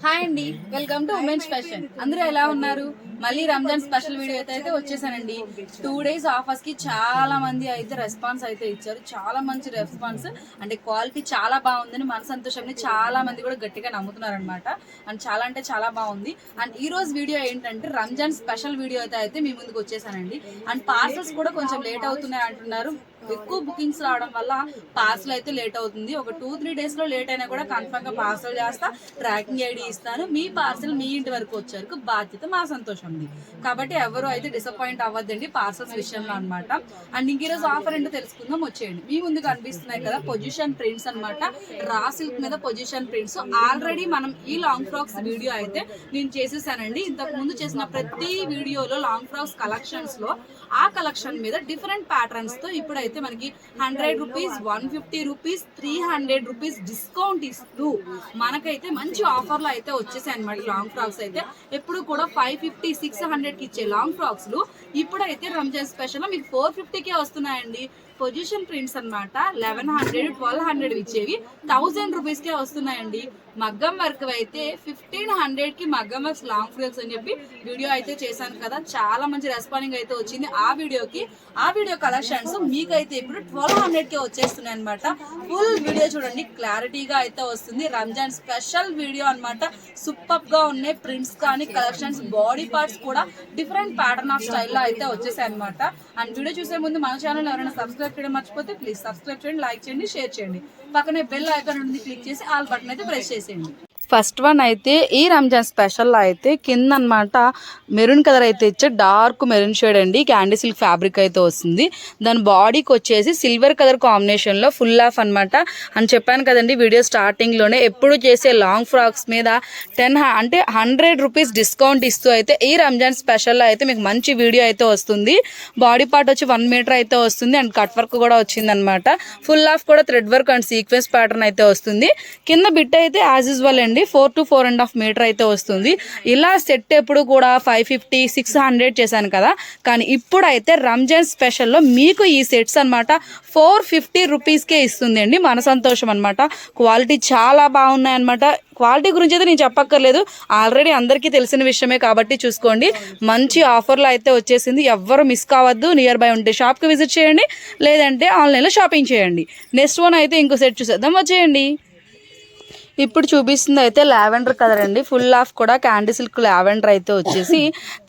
Hi అండి, welcome to women's fashion. అందరూ ఎలా ఉన్నారు? మళ్ళీ రంజాన్ స్పెషల్ వీడియో అయితే వచ్చేసానండి. 2 days ఆఫర్స్ కి చాలా మంది అయితే రెస్పాన్స్ అయితే ఇచ్చారు. చాలా మంచి రెస్పాన్స్, అంటే క్వాలిటీ చాలా బాగుందని మన సంతోషంని చాలా మంది కూడా గట్టిగా నమ్ముతున్నారు అనమాట. అండ్ చాలా అంటే చాలా బాగుంది. అండ్ ఈ రోజు వీడియో ఏంటంటే రంజాన్ స్పెషల్ వీడియో అయితే మీ ముందుకు వచ్చేసానండి. అండ్ పార్సల్స్ కూడా కొంచెం లేట్ అవుతున్నాయి అంటున్నారు. ఎక్కువ బుకింగ్స్ రావడం వల్ల పార్సల్ అయితే లేట్ అవుతుంది. ఒక 2-3 days లో లేట్ అయినా కూడా కన్ఫర్మ్ గా పార్సల్ చేస్తా, ట్రాకింగ్ ఐడి ఇస్తాను. మీ పార్సల్ మీ ఇంటి వరకు వచ్చేందుకు బాధ్యత మా సంతోషం. కాబట్టి ఎవరు అయితే డిసప్పాయింట్ అవ్వద్దండి పార్సల్స్ విషయంలో అనమాట. అండ్ ఇంక ఈరోజు ఆఫర్ ఏంటో తెలుసుకుందాం, వచ్చేయండి. మీ ముందు కనిపిస్తున్నాయి కదా పొజిషన్ ప్రింట్స్ అనమాట. రా సిల్క్ మీద పొజిషన్ ప్రింట్స్. ఆల్రెడీ మనం ఈ లాంగ్ ఫ్రాక్స్ వీడియో అయితే నేను చేసేసానండి. ఇంతకు ముందు చేసిన ప్రతి వీడియోలో లాంగ్ ఫ్రాక్స్ కలెక్షన్స్ లో ఆ కలెక్షన్ మీద డిఫరెంట్ ప్యాటర్న్స్ తో ఇప్పుడైతే మనకి 100 రూపీస్, 150 రూపీస్, 300 రూపీస్ డిస్కౌంట్ ఇస్తూ మనకైతే మంచి ఆఫర్లు అయితే వచ్చేసాయి అనమాట. లాంగ్ ఫ్రాక్స్ అయితే ఎప్పుడు కూడా 550, 600 కి ఇచ్చే లాంగ్ ఫ్రాక్స్ లు ఇప్పుడైతే రంజాన్ స్పెషల్ లో మీకు 450కే వస్తున్నాయండి. పొజిషన్ ప్రింట్స్ అనమాట. 1100, 1200 ఇచ్చేవి 1000 రూపీస్కే వస్తున్నాయండి. మగ్గం వర్క్ అయితే 1500 కి మగ్గం వర్క్ లాంగ్ ఫ్రాక్స్ అని చెప్పి వీడియో అయితే చేశాను కదా. చాలా మంచి రెస్పాండింగ్ అయితే వచ్చింది ఆ వీడియోకి. ఆ వీడియో కలెక్షన్స్ మీకైతే ఇప్పుడు 1200కే వచ్చేస్తున్నాయి అనమాట. ఫుల్ వీడియో చూడండి, క్లారిటీగా అయితే వస్తుంది. రంజాన్ స్పెషల్ వీడియో అనమాట. సూపర్ గా ఉన్నాయి ప్రింట్స్ కానీ కలెక్షన్స్, బాడీ పార్ట్స్ కూడా డిఫరెంట్ ప్యాటర్న్ ఆఫ్ స్టైల్లో అయితే వచ్చేసాయి అనమాట. అండ్ వీడియో చూసే ముందు మన ఛానల్ ఎవరైనా సబ్స్క్రైబ్ చేయడం మర్చిపోతే ప్లీజ్ సబ్స్క్రైబ్ చేయండి, లైక్ చేయండి, షేర్ చేయండి. పక్కనే బెల్ ఐకాన్ ఉంది, క్లిక్ చేసి ఆల్ బటన్ అయితే ప్రెస్ చేసేయండి. ఫస్ట్ వన్ అయితే ఈ రంజాన్ స్పెషల్లో అయితే కింద అనమాట మెరూన్ కలర్ అయితే ఇచ్చే డార్క్ మెరూన్ షేడ్ అండి. క్యాండీ సిల్క్ ఫ్యాబ్రిక్ అయితే వస్తుంది. దాని బాడీకి వచ్చేసి సిల్వర్ కలర్ కాంబినేషన్లో ఫుల్ ఆఫ్ అనమాట. అని చెప్పాను కదండి వీడియో స్టార్టింగ్లోనే. ఎప్పుడు చేసే లాంగ్ ఫ్రాక్స్ మీద 100 రూపీస్ డిస్కౌంట్ ఇస్తూ అయితే ఈ రంజాన్ స్పెషల్లో అయితే మీకు మంచి వీడియో అయితే వస్తుంది. బాడీ పార్ట్ వచ్చి 1 మీటర్ అయితే వస్తుంది. అండ్ కట్ వర్క్ కూడా వచ్చింది అనమాట. ఫుల్ ఆఫ్ కూడా thread work and sequence pattern అయితే వస్తుంది. కింద బిట్ అయితే యాజ్ యూజువల్ అండి 4 to 4.5 మీటర్ అయితే వస్తుంది. ఇలా సెట్ ఎప్పుడు కూడా 550, 600 చేశాను కదా. కానీ ఇప్పుడైతే రంజాన్ స్పెషల్లో మీకు ఈ సెట్స్ అనమాట 450 రూపీస్కే ఇస్తుంది అండి. మన సంతోషం అనమాట. క్వాలిటీ చాలా బాగున్నాయి అనమాట. క్వాలిటీ గురించి అయితే నేను చెప్పక్కర్లేదు, ఆల్రెడీ అందరికీ తెలిసిన విషయమే కాబట్టి చూసుకోండి. మంచి ఆఫర్లో అయితే వచ్చేసింది. ఎవ్వరు మిస్ కావద్దు. నియర్ బై ఉంటే షాప్కి విజిట్ చేయండి, లేదంటే ఆన్లైన్లో షాపింగ్ చేయండి. నెక్స్ట్ వన్ అయితే ఇంకో సెట్ చూసేద్దాం, వచ్చేయండి. ఇప్పుడు చూపిస్తుంది అయితే లావెండర్ కలర్ అండి. ఫుల్ ఆఫ్ కూడా క్యాండీ సిల్క్ లావెండర్ అయితే వచ్చేసి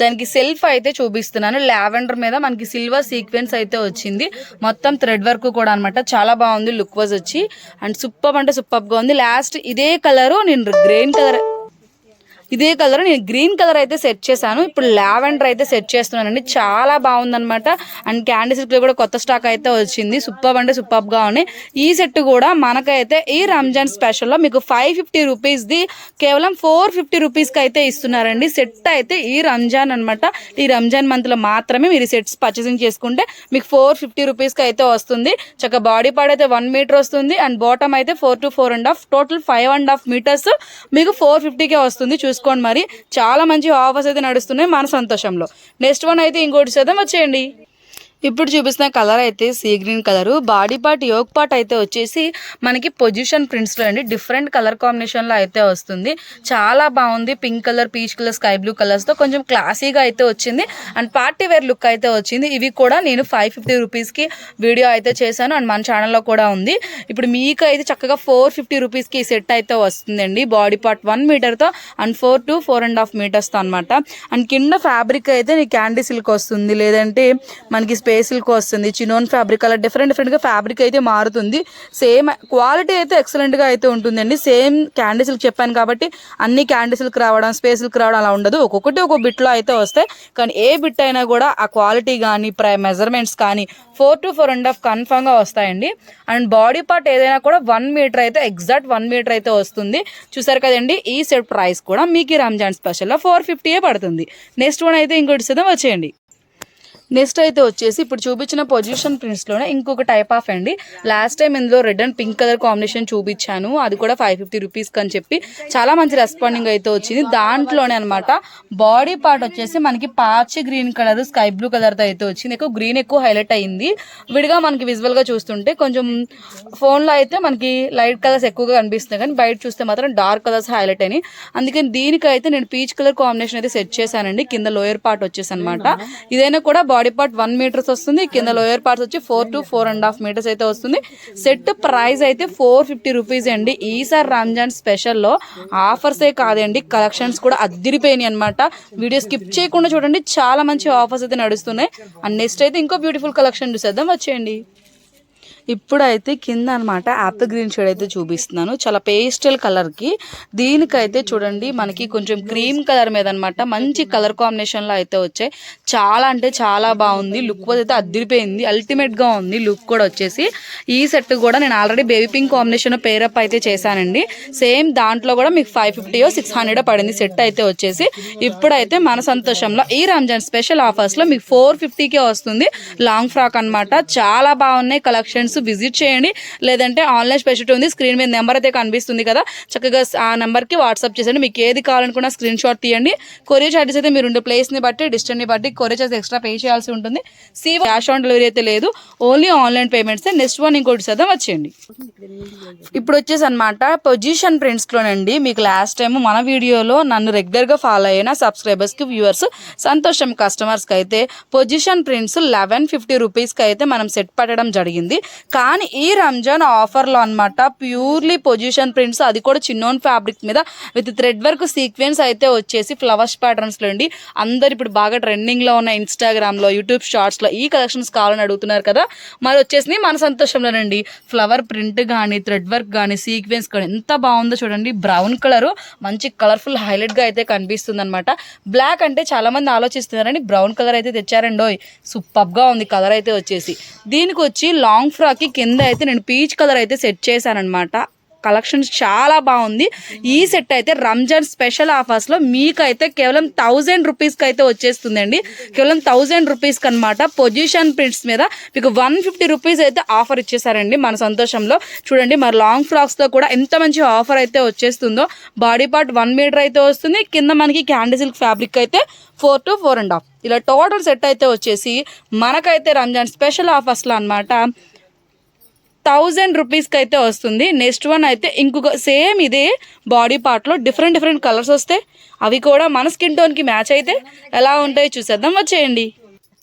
దానికి సెల్ఫ్ అయితే చూపిస్తున్నాను. లావెండర్ మీద మనకి సిల్వర్ సీక్వెన్స్ అయితే వచ్చింది. మొత్తం థ్రెడ్ వర్క్ కూడా అనమాట. చాలా బాగుంది లుక్ వైజ్ వచ్చి. అండ్ సూపర్ అంటే సూపర్గా ఉంది. లాస్ట్ ఇదే కలరు నేను గ్రీన్ కలర్ అయితే సెట్ చేశాను. ఇప్పుడు లావెండర్ అయితే సెట్ చేస్తున్నానండి. చాలా బాగుందనమాట. అండ్ క్యాండీ సిల్క్లో కూడా కొత్త స్టాక్ అయితే వచ్చింది. సూపర్ అంటే సూపర్గా ఉన్నాయి. ఈ సెట్ కూడా మనకైతే ఈ రంజాన్ స్పెషల్లో మీకు 550 రూపీస్ది కేవలం 450 రూపీస్కి అయితే ఇస్తున్నారండి. సెట్ అయితే ఈ రంజాన్ అనమాట. ఈ రంజాన్ మంత్లో మాత్రమే మీరు సెట్స్ పర్చేసింగ్ చేసుకుంటే మీకు 450 రూపీస్కి అయితే వస్తుంది. చక్కగా బాడీ పార్ట్ అయితే 1 మీటర్ వస్తుంది. అండ్ బాటమ్ అయితే 4 to 4.5, టోటల్ 5.5 మీటర్స్ మీకు 450కే వస్తుంది. చూసుకోండి. మరి చాలా మంచి ఆఫర్స్ అయితే నడుస్తున్నాయి మన సంతోషంలో. నెక్స్ట్ వన్ అయితే ఇంకోటి చేద్దాం, వచ్చేయండి. ఇప్పుడు చూపిస్తున్న కలర్ అయితే sea green colour. Body part yoke part అయితే వచ్చేసి మనకి పొజిషన్ ప్రింట్స్లో అండి. డిఫరెంట్ కలర్ కాంబినేషన్లో అయితే వస్తుంది. చాలా బాగుంది. Pink colour, peach colour, sky blue కలర్స్తో కొంచెం క్లాసీగా అయితే వచ్చింది. అండ్ పార్టీ వేర్ లుక్ అయితే వచ్చింది. ఇవి కూడా నేను 550 రూపీస్కి వీడియో అయితే చేశాను. అండ్ మన ఛానల్లో కూడా ఉంది. ఇప్పుడు మీకు అయితే చక్కగా 450 రూపీస్కి సెట్ అయితే వస్తుందండి. బాడీ పార్ట్ 1 మీటర్తో అండ్ 4 to 4.5 మీటర్స్తో అనమాట. అండ్ కింద ఫ్యాబ్రిక్ అయితే నీకు క్యాండీ సిల్క్ వస్తుంది, లేదంటే మనకి స్పేస్ సిల్క్ వస్తుంది, చినోన్ ఫ్యాబ్రిక్, అలా డిఫరెంట్గా ఫ్యాబ్రిక్ అయితే మారుతుంది. సేమ్ క్వాలిటీ అయితే ఎక్సలెంట్గా అయితే ఉంటుందండి. సేమ్ క్యాండీ సిల్క్ చెప్పాను కాబట్టి అన్ని క్యాండీ సిల్క్ రావడం, స్పేస్ సిల్క్ రావడం అలా ఉండదు. ఒక్కొక్కటి ఒక్కొక్క బిట్లో అయితే వస్తాయి. కానీ ఏ బిట్ అయినా కూడా ఆ క్వాలిటీ కానీ మెజర్మెంట్స్ కానీ 4 to 4.5 కన్ఫర్మ్గా వస్తాయండి. అండ్ బాడీ పార్ట్ ఏదైనా కూడా 1 మీటర్ అయితే ఎగ్జాక్ట్ 1 మీటర్ అయితే వస్తుంది. చూసారు కదండి. ఈ సెట్ ప్రైస్ కూడా మీకు రంజాన్ స్పెషల్లో 450 పడుతుంది. నెక్స్ట్ వన్ అయితే ఇంకోటి సిద్ధం, వచ్చేయండి. నెక్స్ట్ అయితే వచ్చేసి ఇప్పుడు చూపించిన పొజిషన్ ప్రింట్స్లోనే ఇంకొక టైప్ ఆఫ్ అండి. లాస్ట్ టైం ఇందులో red and pink colour combination చూపించాను, అది కూడా 550 రూపీస్కి అని చెప్పి చాలా మంచి రెస్పాండింగ్ అయితే వచ్చింది. దాంట్లోనే అనమాట బాడీ పార్ట్ వచ్చేసి మనకి పాచి గ్రీన్ కలర్ స్కై బ్లూ కలర్తో అయితే వచ్చింది. ఎక్కువ గ్రీన్ ఎక్కువ హైలైట్ అయ్యింది. విడిగా మనకి విజువల్గా చూస్తుంటే కొంచెం ఫోన్లో అయితే మనకి లైట్ కలర్స్ ఎక్కువగా కనిపిస్తున్నాయి, కానీ బయట చూస్తే మాత్రం డార్క్ కలర్స్ హైలైట్ అయినాయి. అందుకని దీనికైతే నేను పీచ్ కలర్ కాంబినేషన్ అయితే సెట్ చేశానండి. కింద లోయర్ పార్ట్ వచ్చేసి అనమాట. ఇదైనా కూడా బాడీ పార్ట్ 1 మీటర్స్ వస్తుంది, కింద లోయర్ పార్ట్స్ వచ్చి 4 to 4.5 మీటర్స్ అయితే వస్తుంది. సెట్ ప్రైస్ అయితే 450 రూపీస్ అండి. ఈసారి రంజాన్ స్పెషల్లో ఆఫర్సే కాదండి, కలెక్షన్స్ కూడా అద్దిరిపోయినాయి అనమాట. వీడియో స్కిప్ చేయకుండా చూడండి, చాలా మంచి ఆఫర్స్ అయితే నడుస్తున్నాయి. అండ్ నెక్స్ట్ అయితే ఇంకో బ్యూటిఫుల్ కలెక్షన్ చూసేద్దాం, వచ్చేయండి. ఇప్పుడైతే కింద అనమాట యాపిల్ గ్రీన్ షేడ్ అయితే చూపిస్తున్నాను, చాలా పేస్టల్ కలర్కి. దీనికైతే చూడండి మనకి కొంచెం క్రీమ్ కలర్ మీద అనమాట మంచి కలర్ కాంబినేషన్లో అయితే వచ్చాయి. చాలా అంటే చాలా బాగుంది, లుక్ అయితే అద్దిరిపోయింది, అల్టిమేట్గా ఉంది లుక్ కూడా వచ్చేసి. ఈ సెట్ కూడా నేను already baby pink combination pair up అయితే చేశానండి. సేమ్ దాంట్లో కూడా మీకు 550 600 పడింది సెట్ అయితే వచ్చేసి. ఇప్పుడైతే మన సంతోషంలో ఈ రంజాన్ స్పెషల్ ఆఫర్స్లో మీకు 450కే వస్తుంది. లాంగ్ ఫ్రాక్ అనమాట, చాలా బాగున్నాయి కలెక్షన్స్. విజిట్ చేయండి, లేదంటే ఆన్లైన్ స్పెషల్ ఉంది, స్క్రీన్ మీద నెంబర్ అయితే కనిపిస్తుంది కదా, చక్కగా ఆ నెంబర్కి వాట్సాప్ చేసండి. మీకు ఏది కావాలనుకున్నా స్క్రీన్ షాట్ తీయండి. కొరియర్ చార్జెస్ అయితే మీరు ఉండే ప్లేస్ని బట్టి డిస్టెన్స్ని బట్టి కొరియర్ చార్జెస్ ఎక్స్ట్రా పే చేయాల్సి ఉంటుంది. క్యాష్ ఆన్ డెలివరీ అయితే లేదు, only online payments. Next one ఇంకోటి చేద్దాం, వచ్చేయండి. ఇప్పుడు వచ్చేసి అనమాట పొజిషన్ ప్రింట్స్లోనండి. మీకు లాస్ట్ టైం మన వీడియోలో నన్ను రెగ్యులర్గా ఫాలో అయిన సబ్స్క్రైబర్స్కి వ్యూవర్స్ సంతోషం కస్టమర్స్కి అయితే పొజిషన్ ప్రింట్స్ 1150 రూపీస్కి అయితే మనం సెట్ పట్టడం జరిగింది. కానీ ఈ రంజాన్ ఆఫర్లో అనమాట ప్యూర్లీ పొజిషన్ ప్రింట్స్, అది కూడా చిన్నోన్ ఫ్యాబ్రిక్ మీద విత్ థ్రెడ్ వర్క్ సీక్వెన్స్ అయితే వచ్చేసి ఫ్లవర్స్ ప్యాటర్న్స్లో అండి. అందరు ఇప్పుడు బాగా ట్రెండింగ్లో ఉన్న ఇన్స్టాగ్రామ్లో, యూట్యూబ్ షార్ట్స్లో ఈ కలెక్షన్స్ కావాలని అడుగుతున్నారు కదా, మరి వచ్చేసి మన సంతోషంలోనండి. ఫ్లవర్ ప్రింట్ కానీ థ్రెడ్ వర్క్ కానీ సీక్వెన్స్ కానీ ఎంత బాగుందో చూడండి. బ్రౌన్ కలర్ మంచి కలర్ఫుల్ హైలైట్గా అయితే కనిపిస్తుంది అనమాట. బ్లాక్ అంటే చాలామంది ఆలోచిస్తున్నారని బ్రౌన్ కలర్ అయితే తెచ్చారండి. సూపర్గా ఉంది కలర్ అయితే వచ్చేసి. దీనికి వచ్చి లాంగ్ ఫ్రాక్కి కింద అయితే నేను పీచ్ కలర్ అయితే సెట్ చేశానమాట. కలెక్షన్స్ చాలా బాగుంది. ఈ సెట్ అయితే రంజాన్ స్పెషల్ ఆఫర్స్లో మీకైతే కేవలం 1000 రూపీస్కి అయితే వచ్చేస్తుందండి. కేవలం 1000 రూపీస్కి అనమాట. పొజిషన్ ప్రింట్స్ మీద మీకు 150 రూపీస్ అయితే ఆఫర్ ఇచ్చేసారండి మన సంతోషంలో. చూడండి మరి లాంగ్ ఫ్రాక్స్లో కూడా ఎంత మంచి ఆఫర్ అయితే వచ్చేస్తుందో. బాడీ పార్ట్ 1 మీటర్ అయితే వస్తుంది, కింద మనకి క్యాండీ సిల్క్ ఫ్యాబ్రిక్ అయితే 4 to 4.5. ఇలా టోటల్ సెట్ అయితే వచ్చేసి మనకైతే రంజాన్ స్పెషల్ ఆఫర్స్లో అనమాట 1000 రూపీస్కి అయితే వస్తుంది. నెక్స్ట్ వన్ అయితే ఇంకొక సేమ్ ఇదే బాడీ పార్ట్లో డిఫరెంట్ కలర్స్ వస్తాయి, అవి కూడా మన స్కిన్ టోన్కి మ్యాచ్ అయితే ఎలా ఉంటాయో చూసేద్దాం, వచ్చేయండి.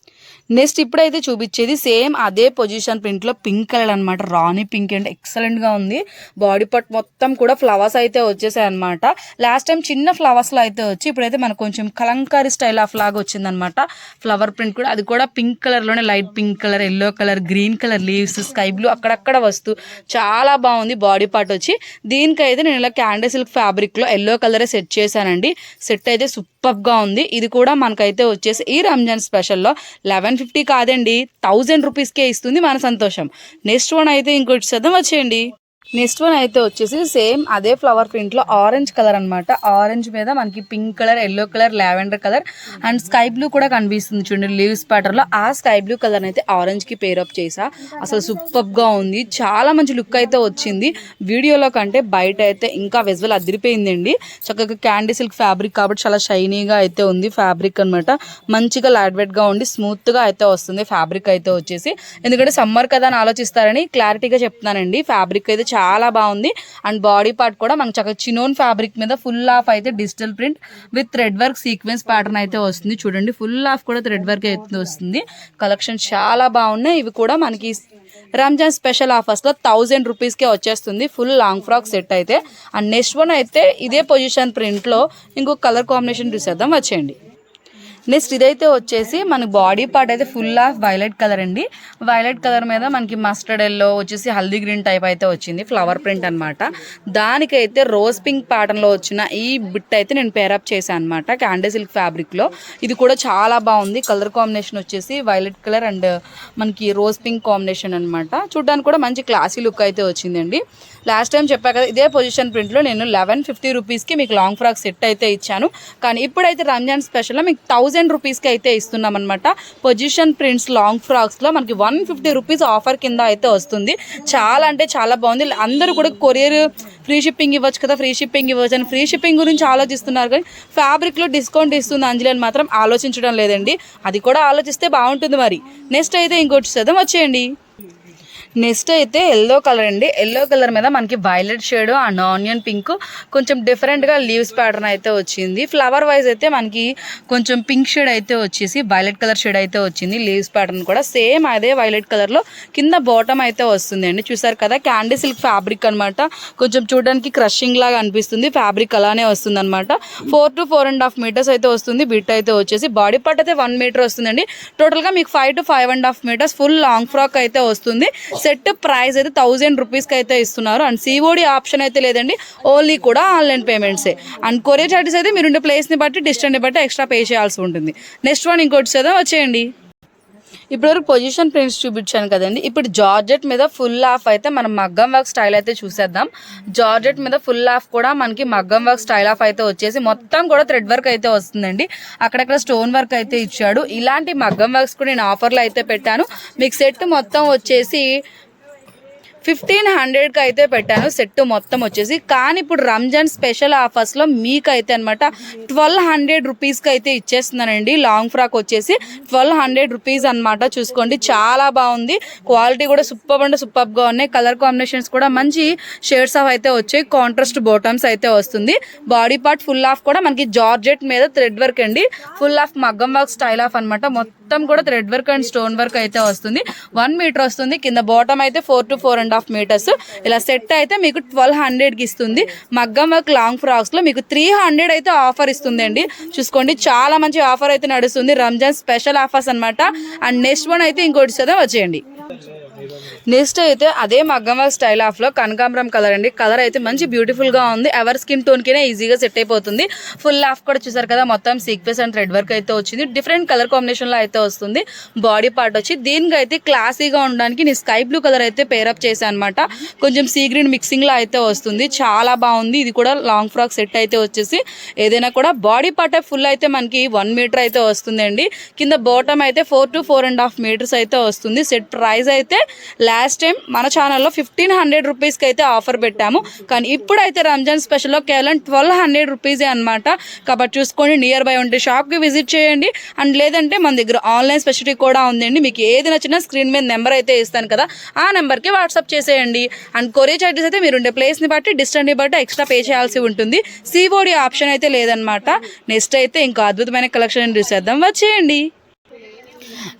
నెక్స్ట్ ఇప్పుడైతే చూపించేది సేమ్ అదే పొజిషన్ ప్రింట్లో పింక్ కలర్ అనమాట. రాణి పింక్ అంటే ఎక్సలెంట్గా ఉంది. బాడీ పార్ట్ మొత్తం కూడా ఫ్లవర్స్ అయితే వచ్చేసాయి అనమాట. లాస్ట్ టైం చిన్న ఫ్లవర్స్లో అయితే వచ్చి ఇప్పుడైతే మనకు కొంచెం కలంకారీ స్టైల్ ఆఫ్ లాగా వచ్చిందనమాట. ఫ్లవర్ ప్రింట్ కూడా, అది కూడా పింక్ కలర్లోనే light pink colour, yellow colour, green colour leaves, sky blue అక్కడక్కడ వస్తూ చాలా బాగుంది బాడీ పార్ట్ వచ్చి. దీనికైతే నేను ఇలా క్యాండీ సిల్క్ ఫ్యాబ్రిక్లో ఎల్లో కలరే సెట్ చేశానండి. సెట్ అయితే సూపర్గా ఉంది. ఇది కూడా మనకైతే వచ్చేసి ఈ రంజాన్ స్పెషల్లో 1150 కాదండి 1000 రూపీస్కే ఇస్తుంది మన సంతోషం. నెక్స్ట్ వన్ అయితే ఇంకోటి చేద్దాం, వచ్చేయండి. నెక్స్ట్ వన్ అయితే వచ్చేసి సేమ్ అదే ఫ్లవర్ ప్రింట్లో ఆరెంజ్ కలర్ అనమాట. ఆరెంజ్ మీద మనకి pink colour, yellow colour, lavender colour and sky blue కూడా కనిపిస్తుంది చూడండి లీవ్స్ ప్యాటర్న్లో. ఆ స్కై బ్లూ కలర్ అయితే ఆరెంజ్కి పేరప్ చేసా. అసలు సూపర్గా ఉంది, చాలా మంచి లుక్ అయితే వచ్చింది. వీడియోలో కంటే బయట అయితే ఇంకా విజువల్ అదిరిపోయిందండి. చక్కగా క్యాండీ సిల్క్ ఫ్యాబ్రిక్ కాబట్టి చాలా షైనీగా అయితే ఉంది ఫ్యాబ్రిక్ అనమాట. మంచిగా లైట్ వెయిట్గా ఉండి స్మూత్గా అయితే వస్తుంది ఫ్యాబ్రిక్ అయితే వచ్చేసి. ఎందుకంటే సమ్మర్ కదా అని ఆలోచిస్తారని క్లారిటీగా చెప్తున్నానండి. ఫ్యాబ్రిక్ అయితే చాలా బాగుంది. అండ్ బాడీ పార్ట్ కూడా మనకు చక్కగా చినోన్ ఫ్యాబ్రిక్ మీద ఫుల్ ఆఫ్ అయితే digital print with thread work sequence pattern అయితే వస్తుంది. చూడండి ఫుల్ ఆఫ్ కూడా థ్రెడ్ వర్క్ అయితే వస్తుంది. కలెక్షన్ చాలా బాగున్నాయి. ఇవి కూడా మనకి రంజాన్ స్పెషల్ ఆఫర్స్లో 1000 రూపీస్కే వచ్చేస్తుంది ఫుల్ లాంగ్ ఫ్రాక్ సెట్ అయితే. అండ్ నెక్స్ట్ వన్ అయితే ఇదే పొజిషన్ ప్రింట్లో ఇంకొక కలర్ కాంబినేషన్ చూసేద్దాం, వచ్చేయండి. నెక్స్ట్ ఇదైతే వచ్చేసి మన బాడీ పార్ట్ అయితే ఫుల్ ఆఫ్ వైలెట్ కలర్ అండి. వైలెట్ కలర్ మీద మనకి మస్టర్డ్ ఎల్లో వచ్చేసి హల్దీ గ్రీన్ టైప్ అయితే వచ్చింది ఫ్లవర్ ప్రింట్ అనమాట. దానికైతే రోజ్ పింక్ ప్యాటర్న్లో వచ్చిన ఈ బిట్ అయితే నేను పేరప్ చేశాను అనమాట క్యాండీ సిల్క్ ఫ్యాబ్రిక్లో. ఇది కూడా చాలా బాగుంది. కలర్ కాంబినేషన్ వచ్చేసి వైలెట్ కలర్ అండ్ మనకి రోజ్ పింక్ కాంబినేషన్ అనమాట. చూడడానికి కూడా మంచి క్లాసీ లుక్ అయితే వచ్చిందండి. లాస్ట్ టైం చెప్పా కదా ఇదే పొజిషన్ ప్రింట్లో నేను 1150 రూపీస్కి మీకు లాంగ్ ఫ్రాక్ సెట్ అయితే ఇచ్చాను. కానీ ఇప్పుడైతే రంజాన్ స్పెషల్లో మీకు 1000 1000 రూపీస్కి అయితే ఇస్తున్నాం అనమాట. పొజిషన్ ప్రింట్స్ లాంగ్ ఫ్రాక్స్లో మనకి 150 రూపీస్ ఆఫర్ కింద అయితే వస్తుంది. చాలా అంటే చాలా బాగుంది. అందరూ కూడా కొరియర్ ఫ్రీ షిప్పింగ్ ఇవ్వచ్చు కదా, ఫ్రీ షిప్పింగ్ ఇవ్వచ్చు అని ఫ్రీ షిప్పింగ్ గురించి ఆలోచిస్తున్నారు, కానీ ఫ్యాబ్రిక్లో డిస్కౌంట్ ఇస్తుంది అంజలి అని మాత్రం ఆలోచించడం లేదండి. అది కూడా ఆలోచిస్తే బాగుంటుంది. మరి నెక్స్ట్ అయితే ఇంకోటి చూద్దాం, వచ్చేయండి. నెక్స్ట్ అయితే ఎల్లో కలర్ అండి. ఎల్లో కలర్ మీద మనకి violet shade and onion pink కొంచెం డిఫరెంట్గా లీవ్స్ ప్యాటర్న్ అయితే వచ్చింది. ఫ్లవర్ వైజ్ అయితే మనకి కొంచెం పింక్ షేడ్ అయితే వచ్చేసి వైలెట్ కలర్ షేడ్ అయితే వచ్చింది. లీవ్స్ ప్యాటర్న్ కూడా సేమ్ అదే వైలెట్ కలర్లో కింద బాటమ్ అయితే వస్తుంది అండి. చూసారు కదా, క్యాండీ సిల్క్ ఫ్యాబ్రిక్ అనమాట. కొంచెం చూడడానికి క్రషింగ్ లాగా అనిపిస్తుంది. ఫ్యాబ్రిక్ అలానే వస్తుంది అనమాట. 4 to 4.5 మీటర్స్ అయితే వస్తుంది. బిట్ అయితే వచ్చేసి బాడీ పార్ట్ అయితే 1 మీటర్ వస్తుందండి. టోటల్గా మీకు 5 to 5.5 metres full long frock అయితే వస్తుంది. సెట్ ప్రైస్ అయితే 1000 రూపీస్కి అయితే ఇస్తున్నారు. అండ్ సిఓడి ఆప్షన్ అయితే లేదండి, ఓన్లీ కూడా ఆన్లైన్ పేమెంట్సే. అండ్ కొరియర్ చార్జెస్ అయితే మీరుండే ప్లేస్ని బట్టి డిస్టెన్స్ని బట్టి ఎక్స్ట్రా పే చేయాల్సి ఉంటుంది. నెక్స్ట్ వన్ ఇంకోటి చేద్దాం, వచ్చేయండి. ఇప్పటివరకు పొజిషన్ ప్రింట్స్ చూపించాను కదండి. ఇప్పుడు జార్జెట్ మీద ఫుల్ హాఫ్ అయితే మనం మగ్గం వర్క్ స్టైల్ అయితే చూసేద్దాం. జార్జెట్ మీద ఫుల్ హాఫ్ కూడా మనకి మగ్గం వర్క్ స్టైల్ ఆఫ్ అయితే వచ్చేసి మొత్తం కూడా థ్రెడ్ వర్క్ అయితే వస్తుందండి. అక్కడక్కడ స్టోన్ వర్క్ అయితే ఇచ్చాడు. ఇలాంటి మగ్గం వర్క్స్ కూడా నేను ఆఫర్లో అయితే పెట్టాను. మీకు సెట్ మొత్తం వచ్చేసి 1500కి అయితే పెట్టాను సెట్ మొత్తం వచ్చేసి. కానీ ఇప్పుడు రంజాన్ స్పెషల్ ఆఫర్స్లో మీకు అయితే అనమాట 1200 రూపీస్కి అయితే ఇచ్చేస్తున్నానండి. లాంగ్ ఫ్రాక్ వచ్చేసి 1200 రూపీస్ అనమాట. చూసుకోండి, చాలా బాగుంది. క్వాలిటీ కూడా సూపర్ అంటే సూపర్గా ఉన్నాయి. కలర్ కాంబినేషన్స్ కూడా మంచి షేడ్స్ ఆఫ్ అయితే వచ్చాయి. కాంట్రాస్ట్ బాటమ్స్ అయితే వస్తుంది. బాడీ పార్ట్ ఫుల్ ఆఫ్ కూడా మనకి జార్జెట్ మీద థ్రెడ్ వర్క్ అండి. ఫుల్ ఆఫ్ మగ్గం వర్క్ స్టైల్ ఆఫ్ అనమాట. మొత్తం కూడా thread work and stone work అయితే వస్తుంది. 1 మీటర్ వస్తుంది. కింద బాటమ్ అయితే 4 to 4.5 మీటర్స్. ఇలా సెట్ అయితే మీకు 1200కి ఇస్తుంది. మగ్గం వర్క్ లాంగ్ ఫ్రాక్స్ లో మీకు 300 అయితే ఆఫర్ ఇస్తుంది అండి. చూసుకోండి, చాలా మంచి ఆఫర్ అయితే నడుస్తుంది. రంజాన్ స్పెషల్ ఆఫర్స్ అనమాట. అండ్ నెక్స్ట్ వన్ అయితే ఇంకోటి చదువు, వచ్చేయండి. నెక్స్ట్ అయితే అదే మగ్గం వర్క్ స్టైల్ ఆఫ్ లో కనకాంబరం కలర్ అండి. కలర్ అయితే మంచి బ్యూటిఫుల్ గా ఉంది. ఎవరి స్కిన్ టోన్ కినే ఈజీగా సెట్ అయిపోతుంది. ఫుల్ ఆఫ్ కూడా చూసారు కదా, మొత్తం సీక్వెన్స్ అండ్ థ్రెడ్ వర్క్ అయితే వచ్చింది. డిఫరెంట్ కలర్ కాంబినేషన్ లో అయితే వస్తుంది. బాడీ పార్ట్ వచ్చి దీనికి అయితే క్లాసీగా ఉండడానికి నేను స్కై బ్లూ కలర్ అయితే పేరప్ చేశాను అనమాట. కొంచెం సీ గ్రీన్ మిక్సింగ్ లో అయితే వస్తుంది. చాలా బాగుంది. ఇది కూడా లాంగ్ ఫ్రాక్ సెట్ అయితే వచ్చేసి ఏదైనా కూడా బాడీ పార్ట్ ఫుల్ అయితే మనకి 1 మీటర్ అయితే వస్తుంది అండి. కింద బాటమ్ అయితే 4 to 4.5 మీటర్స్ అయితే వస్తుంది. సెట్ ప్రైస్ అయితే లాస్ట్ టైం మన ఛానల్లో 1500 రూపీస్కి అయితే ఆఫర్ పెట్టాము. కానీ ఇప్పుడైతే రంజాన్ స్పెషల్లో కేవలం 1200 రూపీసే అనమాట. కాబట్టి చూసుకోండి, నియర్ బై ఉంటే షాప్కి విజిట్ చేయండి. అండ్ లేదంటే మన దగ్గర ఆన్లైన్ స్పెషలిటీ కూడా ఉందండి. మీకు ఏది నచ్చినా స్క్రీన్ మీద నెంబర్ అయితే ఇస్తాను కదా, ఆ నెంబర్కి వాట్సాప్ చేసేయండి. అండ్ కొరియర్ చార్జెస్ అయితే మీరు ఉండే ప్లేస్ని బట్టి డిస్టెన్స్ని బట్టి ఎక్స్ట్రా పే చేయాల్సి ఉంటుంది. సిఓడి ఆప్షన్ అయితే లేదనమాట. నెక్స్ట్ అయితే ఇంకా అద్భుతమైన కలెక్షన్ చూసేద్దాం, వచ్చేయండి.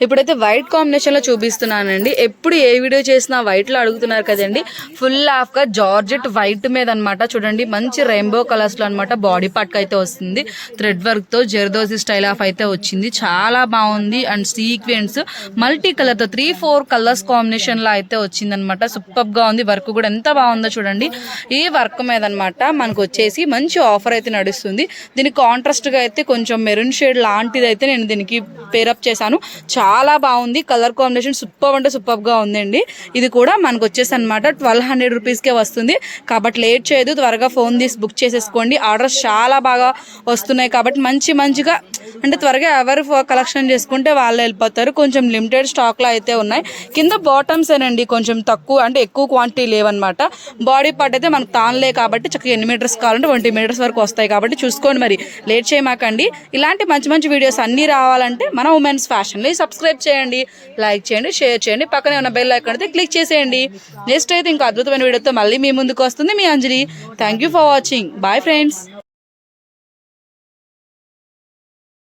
ఇప్పుడైతే వైట్ కాంబినేషన్లో చూపిస్తున్నానండి. ఎప్పుడు ఏ వీడియో చేసినా వైట్లో అడుగుతున్నారు కదండి. ఫుల్ ఆఫ్గా జార్జెట్ వైట్ మీద అనమాట. చూడండి, మంచి రెయిన్బో కలర్స్లో అనమాట. బాడీ పార్ట్కి అయితే వస్తుంది. థ్రెడ్ వర్క్తో జెర్దోజీ స్టైల్ ఆఫ్ అయితే వచ్చింది. చాలా బాగుంది. అండ్ సీక్వెన్స్ మల్టీ కలర్తో 3-4 కలర్స్ కాంబినేషన్లో అయితే వచ్చిందనమాట. సూపర్గా ఉంది. వర్క్ కూడా ఎంత బాగుందో చూడండి. ఈ వర్క్ మీద అనమాట మనకు వచ్చేసి మంచి ఆఫర్ అయితే నడుస్తుంది. దీనికి కాంట్రాస్ట్గా అయితే కొంచెం మెరూన్ షేడ్ లాంటిది అయితే నేను దీనికి పేరప్ చేశాను. చాలా బాగుంది. కలర్ కాంబినేషన్ సూపర్ అంటే సూపర్గా ఉందండి. ఇది కూడా మనకు వచ్చేసి అనమాట 1200 రూపీస్కే వస్తుంది. కాబట్టి లేట్ చేయదు, త్వరగా ఫోన్ తీసి బుక్ చేసేసుకోండి. ఆర్డర్స్ చాలా బాగా వస్తున్నాయి కాబట్టి మంచిగా అంటే త్వరగా ఎవరు కలెక్షన్ చేసుకుంటే వాళ్ళు వెళ్ళిపోతారు. కొంచెం లిమిటెడ్ స్టాక్లో అయితే ఉన్నాయి. కింద బాటమ్స్ ఏనండి కొంచెం తక్కువ అంటే ఎక్కువ క్వాంటిటీ లేవన్నమాట. బాడీ పార్ట్ అయితే మనకు తానులే కాబట్టి చక్కగా ఎన్ని మీటర్స్ కావాలంటే 20 మీటర్స్ వరకు వస్తాయి. కాబట్టి చూసుకోండి, మరి లేట్ చేయమాకండి. ఇలాంటి మంచి వీడియోస్ అన్నీ రావాలంటే మన ఉమెన్స్ ఫ్యాషన్లో సబ్స్క్రైబ్ చేయండి, లైక్ చేయండి, షేర్ చేయండి. పక్కనే ఉన్న బెల్ ఐకాన్ అయితే క్లిక్ చేసేయండి. నెక్స్ట్ అయితే ఇంకో అద్భుతమైన వీడియోతో మళ్ళీ మీ ముందుకు వస్తుంది మీ Anjali. Thank you for watching. Bye friends.